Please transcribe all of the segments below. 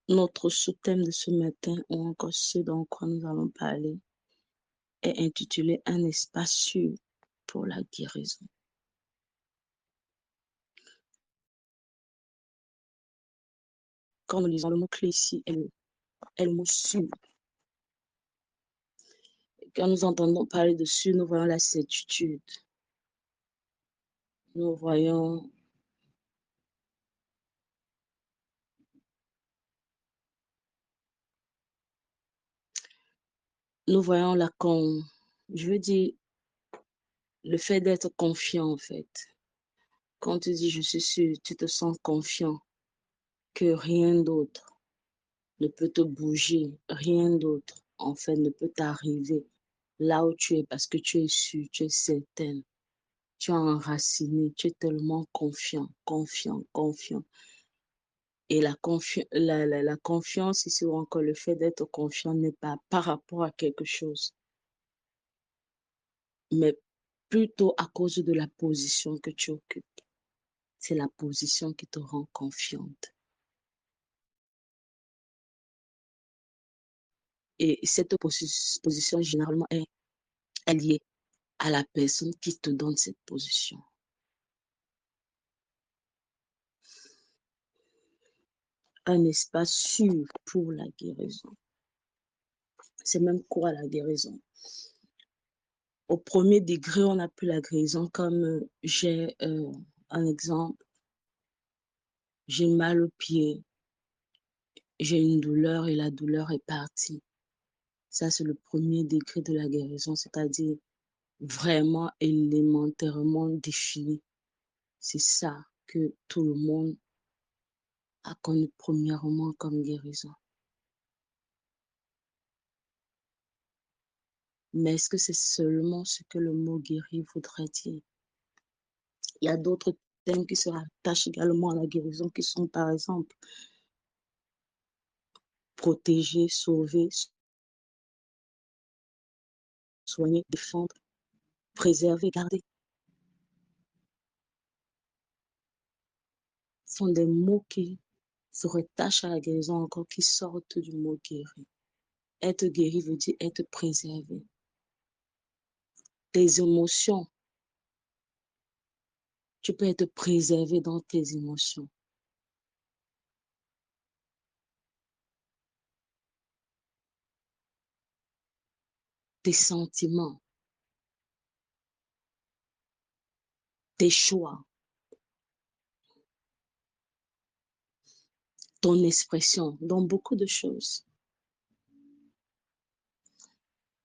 Notre sous-thème de ce matin, ou encore ce dont quoi nous allons parler, est intitulé Un espace sûr pour la guérison. Quand nous lisons le mot-clé ici, est le mot sûr. Quand nous entendons parler de sûr, nous voyons la certitude. Nous voyons je veux dire, le fait d'être confiant, en fait. Quand tu dis je suis sûr, tu te sens confiant que rien d'autre ne peut te bouger, rien d'autre, en fait, ne peut t'arriver là où tu es parce que tu es sûr, tu es certaine, tu es enraciné, tu es tellement confiant, confiant, confiant. Et la confiance ici, ou encore le fait d'être confiant n'est pas par rapport à quelque chose, mais plutôt à cause de la position que tu occupes. C'est la position qui te rend confiante. Et cette position, généralement, est liée à la personne qui te donne cette position. Un espace sûr pour la guérison. C'est même quoi la guérison? Au premier degré, on appelle la guérison comme j'ai un exemple, j'ai mal au pied, j'ai une douleur et la douleur est partie. Ça, c'est le premier degré de la guérison, c'est-à-dire vraiment élémentairement défini. C'est ça que tout le monde a connu premièrement comme guérison. Mais est-ce que c'est seulement ce que le mot guérir voudrait dire? Il y a d'autres thèmes qui se rattachent également à la guérison, qui sont par exemple protéger, sauver, soigner, défendre, préserver, garder. Ce sont des mots qui se rattachent à la guérison encore, qui sortent du mot guérir. Être guéri veut dire être préservé. Tes émotions, tu peux être préservé dans tes émotions. Tes sentiments, tes choix, ton expression, dans beaucoup de choses.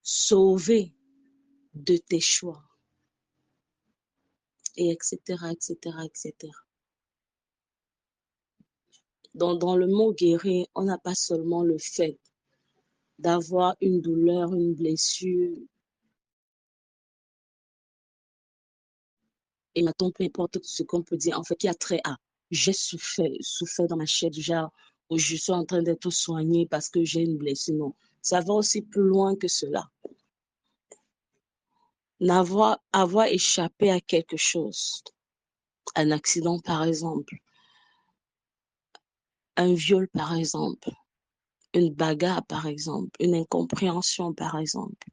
Sauver de tes choix, et etc., etc., etc. Dans le mot guérir, on n'a pas seulement le fait d'avoir une douleur, une blessure, et maintenant, peu importe ce qu'on peut dire, en fait, qui a trait à j'ai souffert dans ma chair déjà, ou je suis en train d'être soignée parce que j'ai une blessure. Non, ça va aussi plus loin que cela. Avoir échappé à quelque chose, un accident par exemple, un viol par exemple, une bagarre par exemple, une incompréhension par exemple,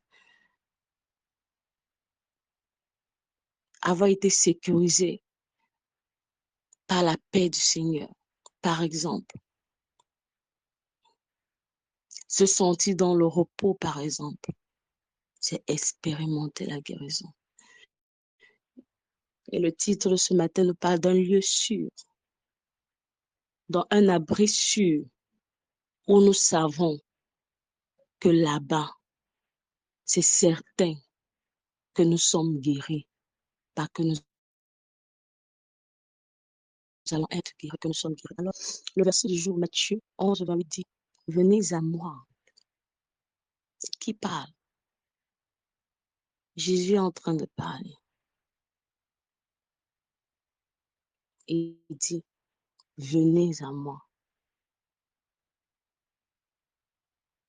avoir été sécurisé par la paix du Seigneur, par exemple, se sentir dans le repos par exemple, c'est expérimenter la guérison. Et le titre de ce matin nous parle d'un lieu sûr, dans un abri sûr, où nous savons que là-bas, c'est certain que nous sommes guéris, pas que nous allons être guéris, que nous sommes guéris. Alors, le verset du jour, Matthieu 11, 28 dit, venez à moi. Qui parle? Jésus est en train de parler. Et il dit, venez à moi.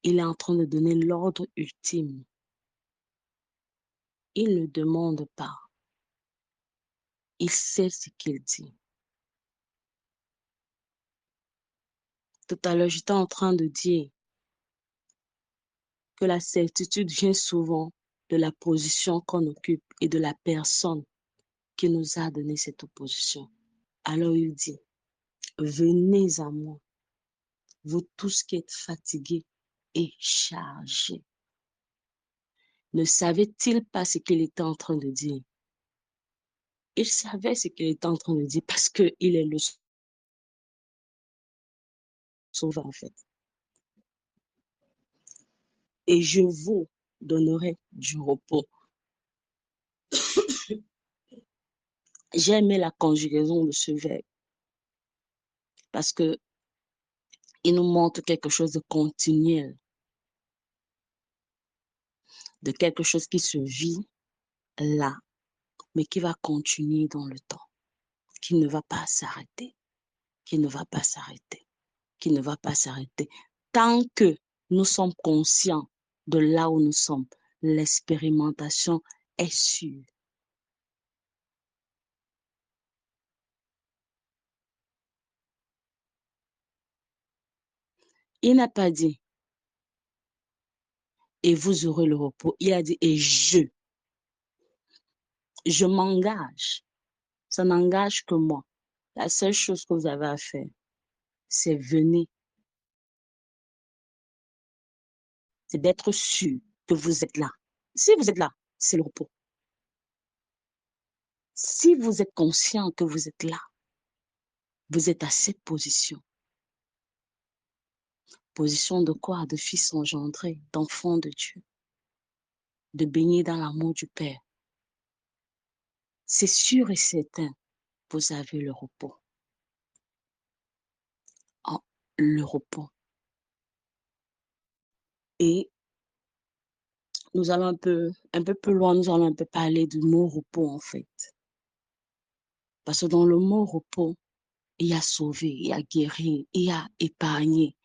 Il est en train de donner l'ordre ultime. Il ne demande pas. Il sait ce qu'il dit. Tout à l'heure, j'étais en train de dire que la certitude vient souvent de la position qu'on occupe et de la personne qui nous a donné cette opposition. Alors il dit, venez à moi, vous tous qui êtes fatigués et chargés. Ne savait-il pas ce qu'il était en train de dire? Il savait ce qu'il était en train de dire parce qu'il est le sauveur en fait. Et je vous donnerai du repos. J'ai aimé la conjugaison de ce verbe parce que il nous montre quelque chose de continuel, de quelque chose qui se vit là, mais qui va continuer dans le temps, qui ne va pas s'arrêter, qui ne va pas s'arrêter, qui ne va pas s'arrêter. Tant que nous sommes conscients de là où nous sommes, l'expérimentation est sûre. Il n'a pas dit, et vous aurez le repos. Il a dit, et je m'engage. Ça n'engage que moi. La seule chose que vous avez à faire, c'est venir, c'est d'être sûr que vous êtes là. Si vous êtes là, c'est le repos. Si vous êtes conscient que vous êtes là, vous êtes à cette position. Position de quoi? De fils engendré, d'enfant de Dieu, de baigner dans l'amour du Père. C'est sûr et certain, vous avez le repos. Oh, le repos. Et nous allons un peu plus loin, nous allons un peu parler du mot repos en fait. Parce que dans le mot repos, il y a sauvé, il y a guéri, il y a épargné,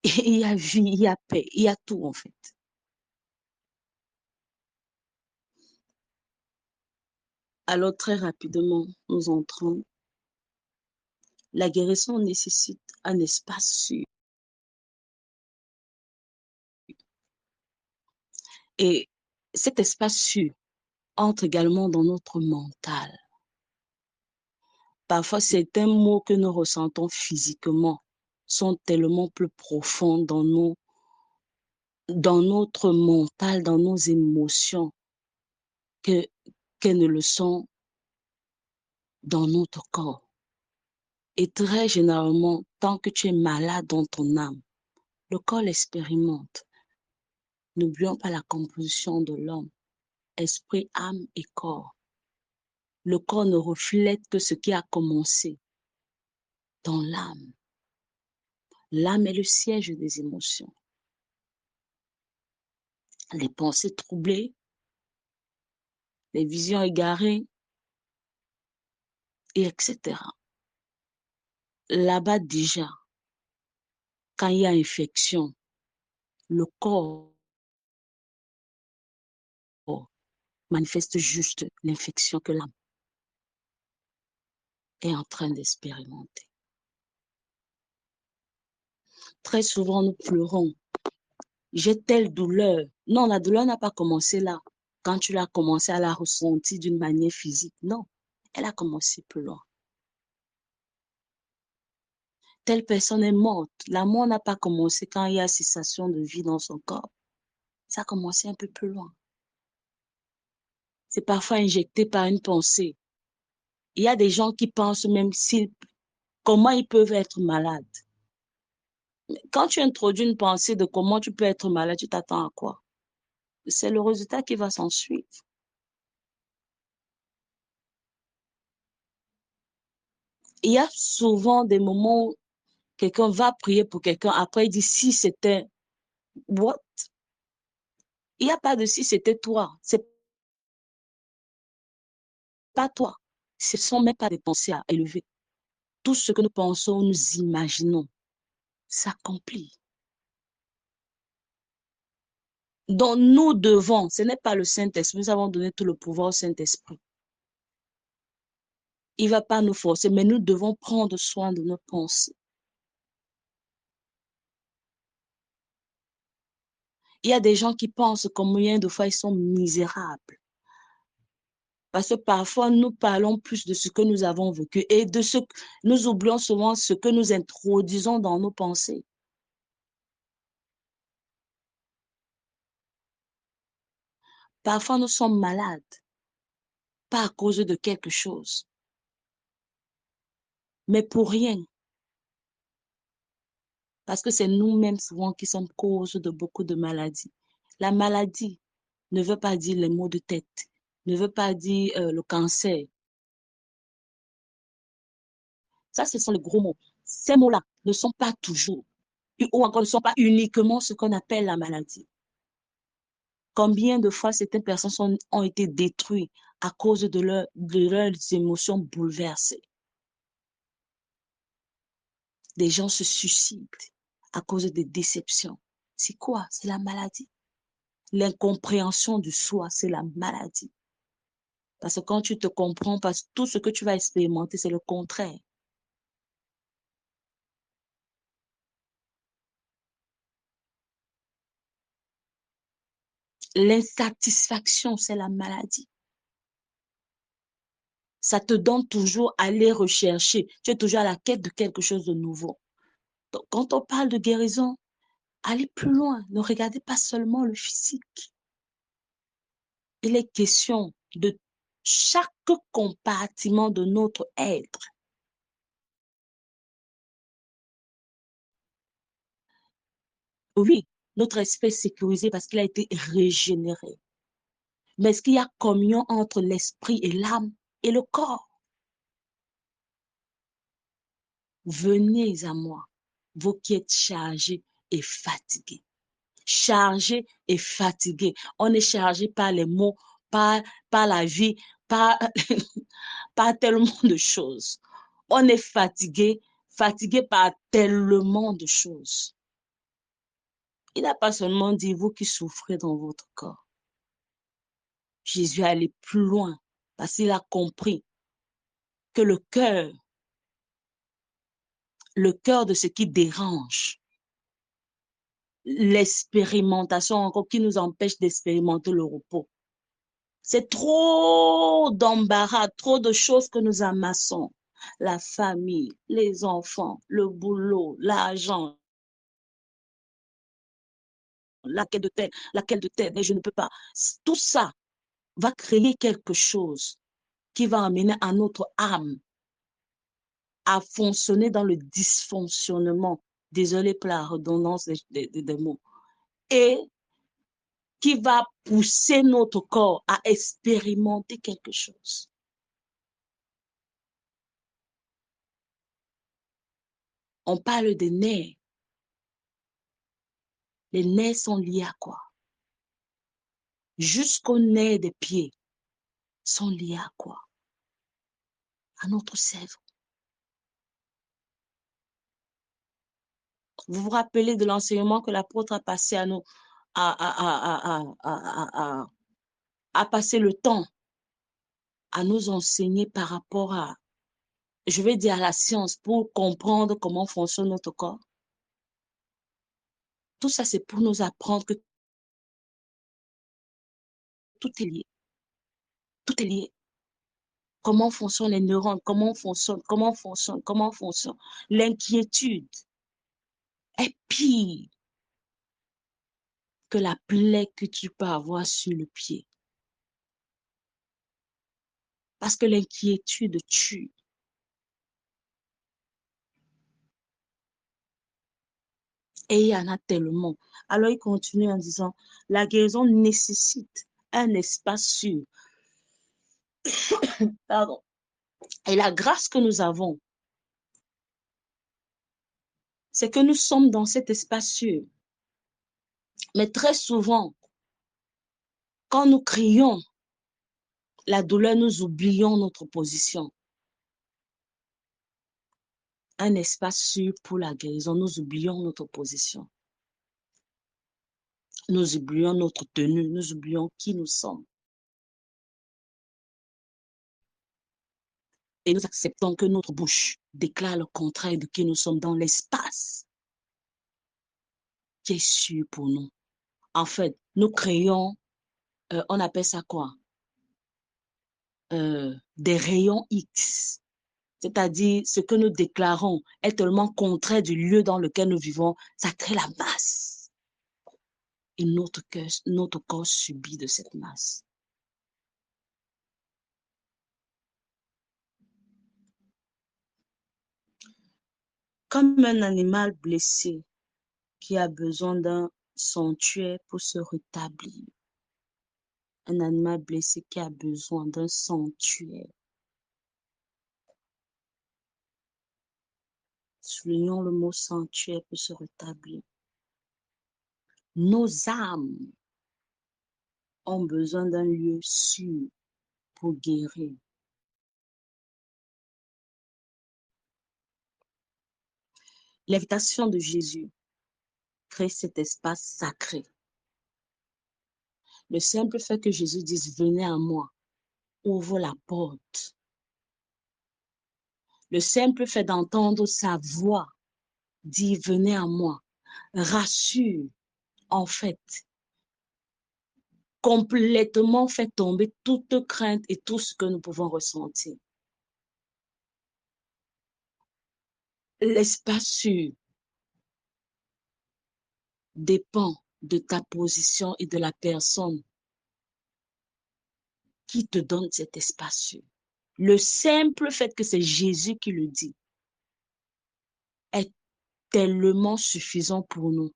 il y a vie, il y a paix, il y a tout en fait. Alors très rapidement, nous entrons. La guérison nécessite un espace sûr. Et cet espace sûr entre également dans notre mental. Parfois, certains mots que nous ressentons physiquement sont tellement plus profonds dans notre mental, dans nos émotions, que, qu'elles ne le sont dans notre corps. Et très généralement, tant que tu es malade dans ton âme, le corps l'expérimente. N'oublions pas la composition de l'homme, esprit, âme et corps. Le corps ne reflète que ce qui a commencé dans l'âme. L'âme est le siège des émotions. Les pensées troublées, les visions égarées, et etc. Là-bas déjà, quand il y a infection, le corps manifeste juste l'infection que l'âme est en train d'expérimenter. Très souvent, nous pleurons. J'ai telle douleur. Non, la douleur n'a pas commencé là. Quand tu l'as commencé à la ressentir d'une manière physique. Non, elle a commencé plus loin. Telle personne est morte. La mort n'a pas commencé quand il y a cessation de vie dans son corps. Ça a commencé un peu plus loin. C'est parfois injecté par une pensée. Il y a des gens qui pensent même comment ils peuvent être malades. Quand tu introduis une pensée de comment tu peux être malade, tu t'attends à quoi? C'est le résultat qui va s'en suivre. Il y a souvent des moments où quelqu'un va prier pour quelqu'un, après il dit si c'était what? Il n'y a pas de si c'était toi. C'est pas toi. Ce ne sont même pas des pensées à élever. Tout ce que nous pensons, nous imaginons, s'accomplit. Donc nous devons, ce n'est pas le Saint-Esprit, nous avons donné tout le pouvoir au Saint-Esprit. Il ne va pas nous forcer, mais nous devons prendre soin de nos pensées. Il y a des gens qui pensent combien de fois ils sont misérables. Parce que parfois, nous parlons plus de ce que nous avons vécu et de ce que nous oublions souvent ce que nous introduisons dans nos pensées. Parfois, nous sommes malades, pas à cause de quelque chose, mais pour rien. Parce que c'est nous-mêmes souvent qui sommes cause de beaucoup de maladies. La maladie ne veut pas dire les maux de tête, ne veut pas dire le cancer. Ça, ce sont les gros mots. Ces mots-là ne sont pas toujours, ou encore ne sont pas uniquement ce qu'on appelle la maladie. Combien de fois certaines personnes ont été détruites à cause de leurs émotions bouleversées. Des gens se suicident à cause des déceptions. C'est quoi? C'est la maladie. L'incompréhension du soi, c'est la maladie. Parce que quand tu te comprends, parce que tout ce que tu vas expérimenter, c'est le contraire. L'insatisfaction, c'est la maladie. Ça te donne toujours à aller rechercher. Tu es toujours à la quête de quelque chose de nouveau. Donc, quand on parle de guérison, allez plus loin. Ne regardez pas seulement le physique. Il est question de chaque compartiment de notre être. Oui, notre esprit est sécurisé parce qu'il a été régénéré. Mais est-ce qu'il y a communion entre l'esprit et l'âme et le corps? Venez à moi, vous qui êtes chargés et fatigués. Chargés et fatigués. On est chargé par les mots, par la vie, par, par tellement de choses. On est fatigué, fatigué par tellement de choses. Il n'a pas seulement dit vous qui souffrez dans votre corps. Jésus est allé plus loin parce qu'il a compris que le cœur de ce qui dérange, l'expérimentation encore qui nous empêche d'expérimenter le repos. C'est trop d'embarras, trop de choses que nous amassons. La famille, les enfants, le boulot, l'argent, laquelle de telle, mais je ne peux pas. Tout ça va créer quelque chose qui va amener à notre âme à fonctionner dans le dysfonctionnement. Désolé pour la redondance des mots. Et qui va pousser notre corps à expérimenter quelque chose. On parle des nerfs. Les nerfs sont liés à quoi? Jusqu'aux nerfs des pieds sont liés à quoi? À notre cerveau. Vous vous rappelez de l'enseignement que l'apôtre a passé à nous, à passer le temps à nous enseigner par rapport à, je vais dire, à la science pour comprendre comment fonctionne notre corps. Tout ça, c'est pour nous apprendre que tout est lié. Tout est lié. Comment fonctionnent les neurones, comment fonctionne. L'inquiétude est pire que la plaie que tu peux avoir sur le pied. Parce que l'inquiétude tue. Et il y en a tellement. Alors il continue en disant, la guérison nécessite un espace sûr. Pardon. Et la grâce que nous avons, c'est que nous sommes dans cet espace sûr. Mais très souvent, quand nous crions la douleur, nous oublions notre position. Un espace sûr pour la guérison, nous oublions notre position. Nous oublions notre tenue, nous oublions qui nous sommes. Et nous acceptons que notre bouche déclare le contraire de qui nous sommes dans l'espace qui est sûr pour nous. En fait, nous créons, on appelle ça quoi? Des rayons X. C'est-à-dire, ce que nous déclarons est tellement contraire du lieu dans lequel nous vivons, ça crée la masse. Et notre corps subit de cette masse. Comme un animal blessé qui a besoin d'un sanctuaire pour se rétablir. Un animal blessé qui a besoin d'un sanctuaire. Soulignons le mot sanctuaire pour se rétablir. Nos âmes ont besoin d'un lieu sûr pour guérir. L'invitation de Jésus crée cet espace sacré. Le simple fait que Jésus dise « Venez à moi » ouvre la porte. Le simple fait d'entendre sa voix dire « Venez à moi » rassure, en fait, complètement fait tomber toute crainte et tout ce que nous pouvons ressentir. L'espace sûr dépend de ta position et de la personne qui te donne cet espace sûr. Le simple fait que c'est Jésus qui le dit est tellement suffisant pour nous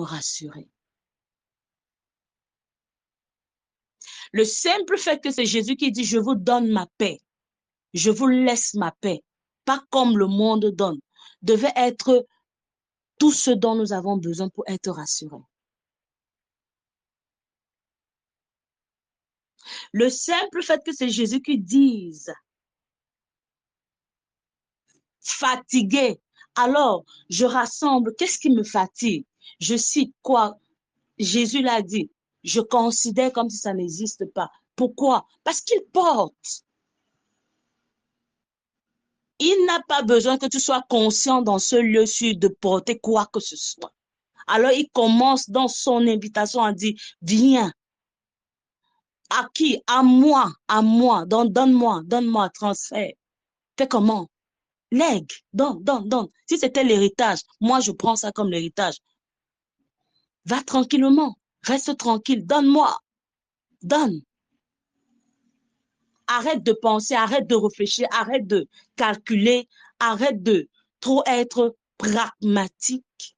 rassurer. Le simple fait que c'est Jésus qui dit « Je vous donne ma paix, je vous laisse ma paix », pas comme le monde donne, devait être tout ce dont nous avons besoin pour être rassurés. Le simple fait que c'est Jésus qui dise « Fatigué », alors je rassemble, qu'est-ce qui me fatigue? Je cite quoi? Jésus l'a dit, je considère comme si ça n'existe pas. Pourquoi? Parce qu'il porte. Il n'a pas besoin que tu sois conscient dans ce lieu sûr de porter quoi que ce soit. Alors il commence dans son invitation à dire, viens. À qui? À moi, donne-moi, transfert. Fais comment? Lègue, donne. Si c'était l'héritage, moi je prends ça comme l'héritage. Va tranquillement, reste tranquille, donne-moi, donne. Arrête de penser, arrête de réfléchir, arrête de calculer, arrête de trop être pragmatique.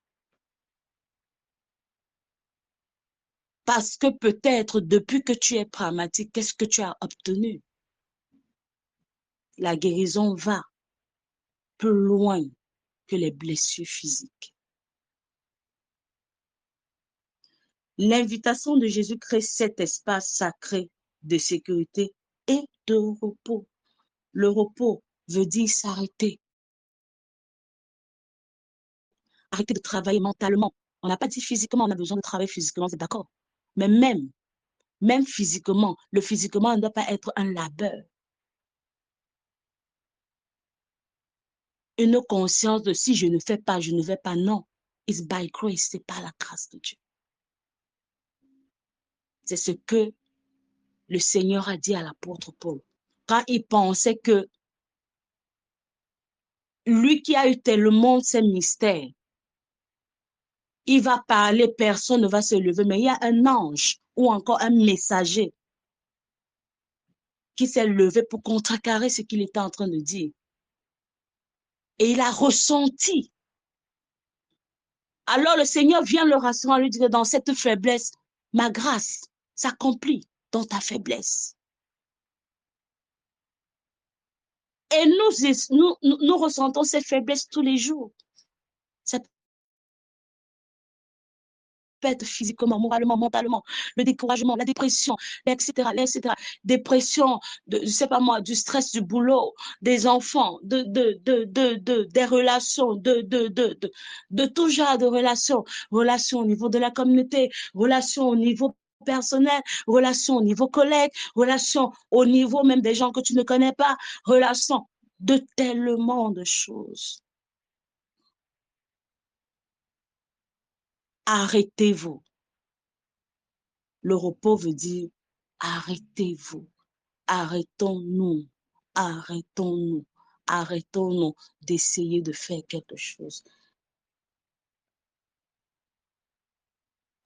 Parce que peut-être depuis que tu es pragmatique, qu'est-ce que tu as obtenu? La guérison va plus loin que les blessures physiques. L'invitation de Jésus crée cet espace sacré de sécurité et de repos. Le repos veut dire s'arrêter. Arrêter de travailler mentalement. On n'a pas dit physiquement, on a besoin de travailler physiquement, c'est d'accord. Mais même physiquement, le physiquement ne doit pas être un labeur. Une conscience de si je ne fais pas, je ne vais pas, non. It's by grace, c'est pas la grâce de Dieu. C'est ce que le Seigneur a dit à l'apôtre Paul. Quand il pensait que lui qui a eu tellement ces mystères, il va parler, personne ne va se lever, mais il y a un ange ou encore un messager qui s'est levé pour contrecarrer ce qu'il était en train de dire. Et il a ressenti. Alors le Seigneur vient le rassurer, lui dire dans cette faiblesse, ma grâce s'accomplit dans ta faiblesse. Et nous ressentons ces faiblesses tous les jours. Ça peut être physiquement, moralement, mentalement, le découragement, la dépression, etc. Dépression, je sais pas moi, du stress du boulot, des enfants, des relations, de tout genre de relations. Relations au niveau de la communauté, relations au niveau personnel, relations au niveau collègue, relations au niveau même des gens que tu ne connais pas, relations de tellement de choses. Arrêtez-vous. Le repos veut dire arrêtez-vous. Arrêtons-nous. Arrêtons-nous. Arrêtons-nous d'essayer de faire quelque chose.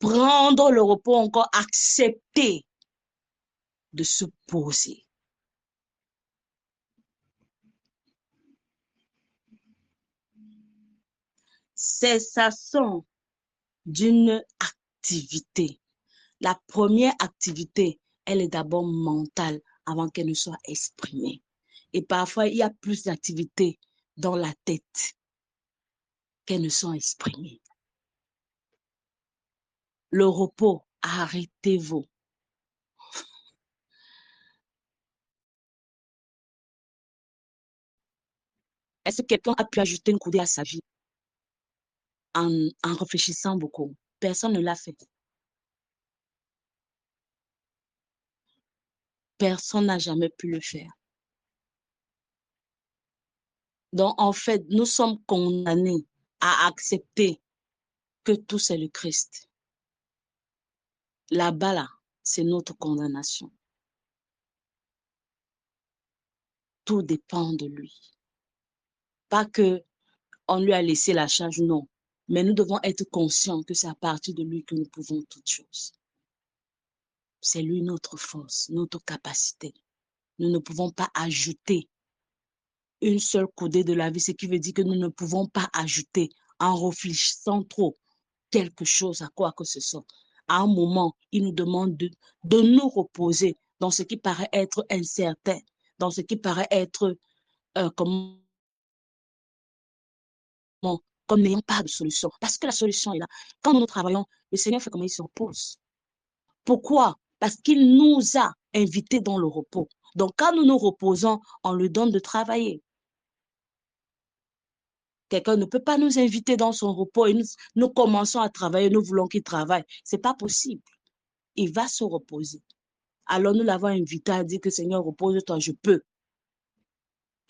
Prendre le repos encore, accepter de se poser. Cessation d'une activité. La première activité, elle est d'abord mentale avant qu'elle ne soit exprimée. Et parfois, il y a plus d'activités dans la tête qu'elles ne sont exprimées. Le repos, arrêtez-vous. Est-ce que quelqu'un a pu ajouter une coudée à sa vie en réfléchissant beaucoup? Personne ne l'a fait. Personne n'a jamais pu le faire. Donc, en fait, nous sommes condamnés à accepter que tout c'est le Christ. Là-bas, là, c'est notre condamnation. Tout dépend de lui. Pas que on lui a laissé la charge, non. Mais nous devons être conscients que c'est à partir de lui que nous pouvons toutes choses. C'est lui notre force, notre capacité. Nous ne pouvons pas ajouter une seule coudée de la vie, ce qui veut dire que nous ne pouvons pas ajouter en réfléchissant trop quelque chose à quoi que ce soit. À un moment, il nous demande de nous reposer dans ce qui paraît être incertain, dans ce qui paraît être comme n'ayant pas de solution. Parce que la solution est là. Quand nous travaillons, le Seigneur fait comme il se repose. Pourquoi? Parce qu'il nous a invités dans le repos. Donc, quand nous nous reposons, on lui donne de travailler. Quelqu'un ne peut pas nous inviter dans son repos et nous commençons à travailler, nous voulons qu'il travaille. Ce n'est pas possible. Il va se reposer. Alors, nous l'avons invité à dire que Seigneur, repose-toi, je peux.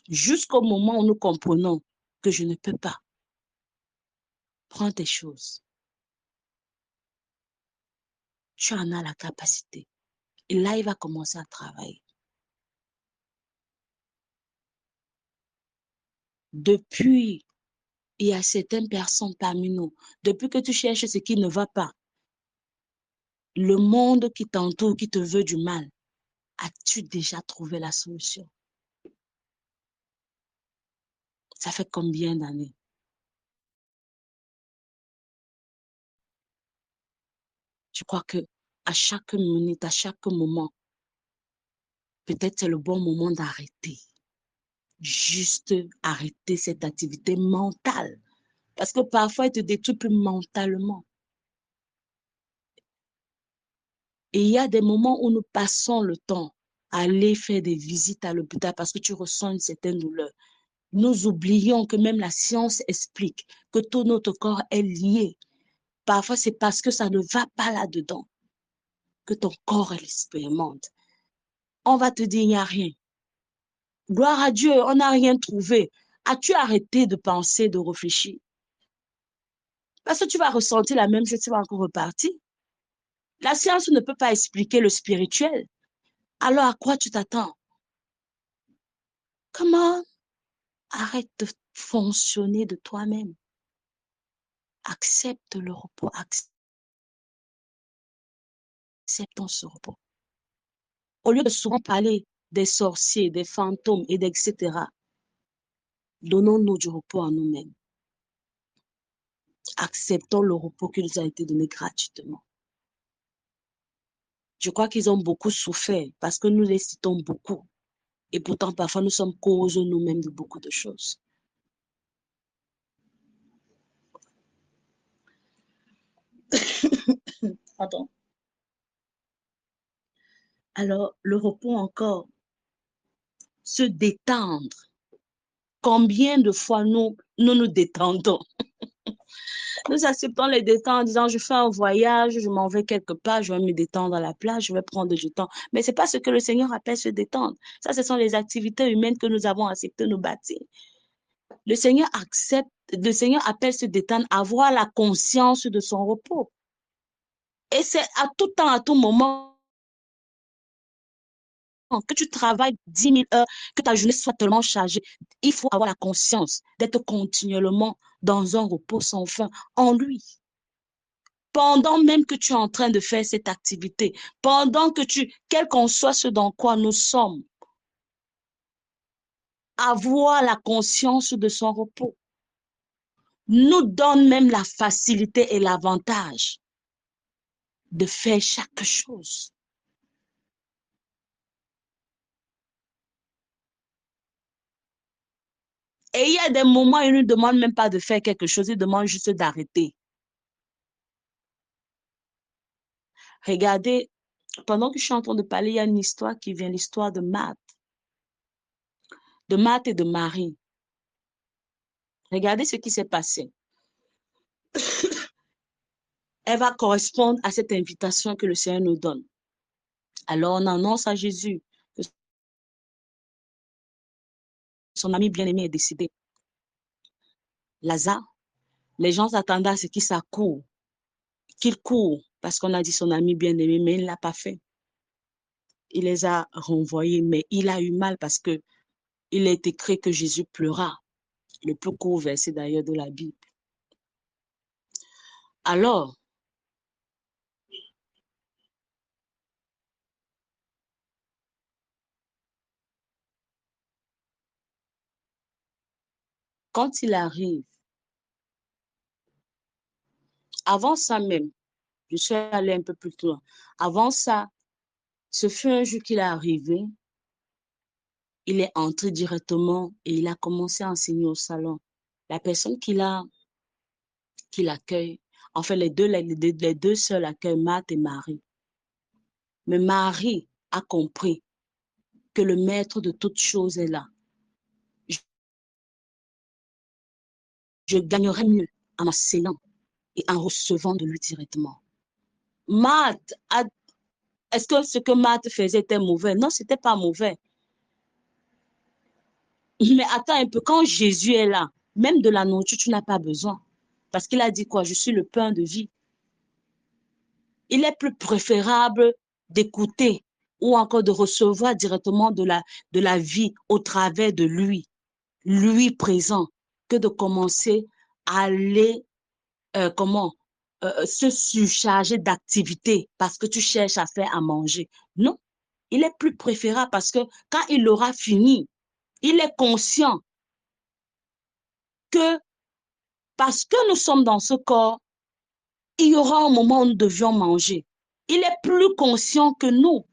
Jusqu'au moment où nous comprenons que je ne peux pas. Prends tes choses. Tu en as la capacité. Et là, il va commencer à travailler. Depuis, il y a certaines personnes parmi nous, depuis que tu cherches ce qui ne va pas, le monde qui t'entoure, qui te veut du mal, as-tu déjà trouvé la solution? Ça fait combien d'années? Je crois que à chaque minute, à chaque moment, peut-être c'est le bon moment d'arrêter. Juste arrêter cette activité mentale. Parce que parfois, elle te détruit plus mentalement. Et il y a des moments où nous passons le temps à aller faire des visites à l'hôpital parce que tu ressens une certaine douleur. Nous oublions que même la science explique que tout notre corps est lié. Parfois, c'est parce que ça ne va pas là-dedans que ton corps l'expérimente. On va te dire, il n'y a rien. Gloire à Dieu, on n'a rien trouvé. As-tu arrêté de penser, de réfléchir? Parce que tu vas ressentir la même chose, tu vas encore repartir. La science ne peut pas expliquer le spirituel. Alors, à quoi tu t'attends? Comment? Arrête de fonctionner de toi-même. Accepte le repos. Acceptons ce repos. Au lieu de souvent parler des sorciers, des fantômes, et etc., donnons-nous du repos à nous-mêmes. Acceptons le repos qui nous a été donné gratuitement. Je crois qu'ils ont beaucoup souffert parce que nous les citons beaucoup. Et pourtant, parfois, nous sommes causes nous-mêmes de beaucoup de choses. Pardon. Alors, le repos encore, se détendre. Combien de fois nous nous détendons? Nous acceptons les détentes en disant, je fais un voyage, je m'en vais quelque part, je vais me détendre à la plage, je vais prendre du temps. Mais ce n'est pas ce que le Seigneur appelle se détendre. Ça, ce sont les activités humaines que nous avons acceptées nous bâtir. Le Seigneur appelle se détendre, avoir la conscience de son repos. Et c'est à tout temps, à tout moment, que tu travailles 10 000 heures, que ta journée soit tellement chargée, il faut avoir la conscience d'être continuellement dans un repos sans fin en lui. Pendant même que tu es en train de faire cette activité, quel qu'en soit ce dans quoi nous sommes, avoir la conscience de son repos nous donne même la facilité et l'avantage de faire chaque chose. Et il y a des moments où il ne demande même pas de faire quelque chose, il demande juste d'arrêter. Regardez, pendant que je suis en train de parler, il y a une histoire qui vient, l'histoire de Marthe et de Marie. Regardez ce qui s'est passé. Elle va correspondre à cette invitation que le Seigneur nous donne. Alors on annonce à Jésus que son ami bien-aimé est décédé. Lazare, les gens s'attendaient à ce qu'il court, parce qu'on a dit son ami bien-aimé, mais il ne l'a pas fait. Il les a renvoyés, mais il a eu mal parce que il est écrit que Jésus pleura. Le plus court verset d'ailleurs de la Bible. Alors, quand il arrive, avant ça même, je suis allée un peu plus loin. Avant ça, ce fut un jour qu'il est arrivé, il est entré directement et il a commencé à enseigner au salon. La personne qui l'accueille, en fait, les deux sœurs l'accueillent, Marthe et Marie. Mais Marie a compris que le maître de toutes choses est là. Je gagnerais mieux en m'asseyant et en recevant de lui directement. Marthe, est-ce que ce que Marthe faisait était mauvais? Non, c'était pas mauvais. Mais attends un peu, quand Jésus est là, même de la nourriture, tu n'as pas besoin. Parce qu'il a dit quoi? Je suis le pain de vie. Il est plus préférable d'écouter ou encore de recevoir directement de la vie au travers de lui présent, que de commencer à aller, se surcharger d'activités parce que tu cherches à faire à manger. Non, il est plus préférable parce que quand il aura fini, il est conscient que parce que nous sommes dans ce corps, il y aura un moment où nous devions manger. Il est plus conscient que nous.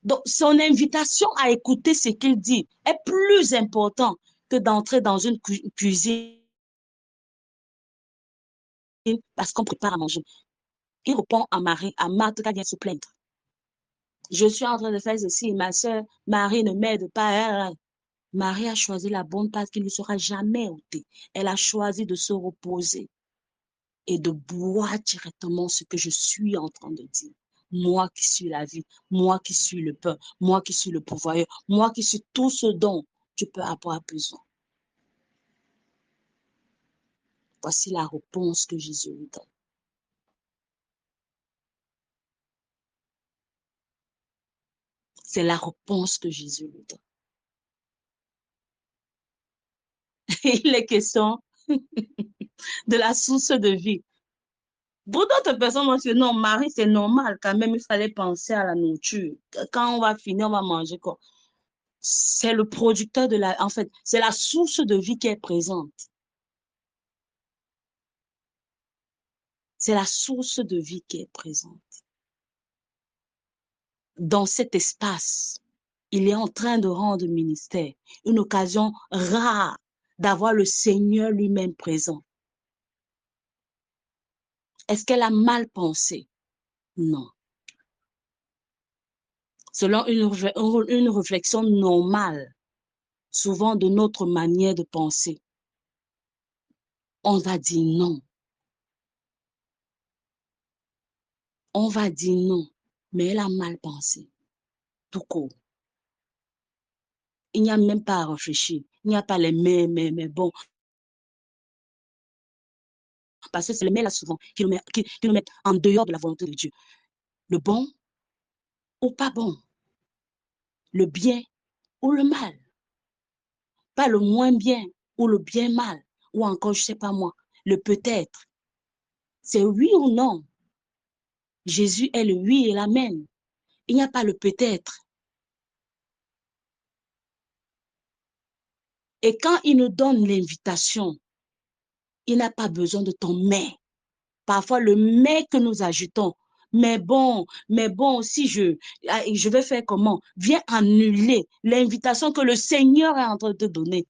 Donc, son invitation à écouter ce qu'il dit est plus important que d'entrer dans une cuisine parce qu'on prépare à manger. Il répond à Marie, à Marthe qui vient se plaindre. Je suis en train de faire ceci, ma soeur Marie ne m'aide pas. Marie a choisi la bonne passe qui ne sera jamais ôtée. Elle a choisi de se reposer et de boire directement ce que je suis en train de dire. Moi qui suis la vie, moi qui suis le pain, moi qui suis le pourvoyeur, moi qui suis tout ce dont tu peux avoir besoin. Voici la réponse que Jésus lui donne. C'est la réponse que Jésus lui donne. Il est question de la source de vie. Pour d'autres personnes, moi, c'est non, Marie, c'est normal. Quand même, il fallait penser à la nourriture. Quand on va finir, on va manger quoi? C'est le producteur de la... En fait, c'est la source de vie qui est présente. C'est la source de vie qui est présente. Dans cet espace, il est en train de rendre ministère une occasion rare d'avoir le Seigneur lui-même présent. Est-ce qu'elle a mal pensé? Non. Selon une réflexion normale, souvent de notre manière de penser. on va dire non. On va dire non, mais elle a mal pensé, tout court. Il n'y a même pas à réfléchir. Il n'y a pas les mais bon. Parce que c'est les mais là souvent qui nous mettent en dehors de la volonté de Dieu. Le bon ou pas bon. Le bien ou le mal. Pas le moins bien ou le bien mal. Ou encore, je ne sais pas moi, le peut-être. C'est oui ou non. Jésus est le oui et l'amen. Il n'y a pas le peut-être. Et quand il nous donne l'invitation, il n'a pas besoin de ton mais. Parfois, le mais que nous ajoutons, mais bon, si je vais faire comment? Viens annuler l'invitation que le Seigneur est en train de te donner.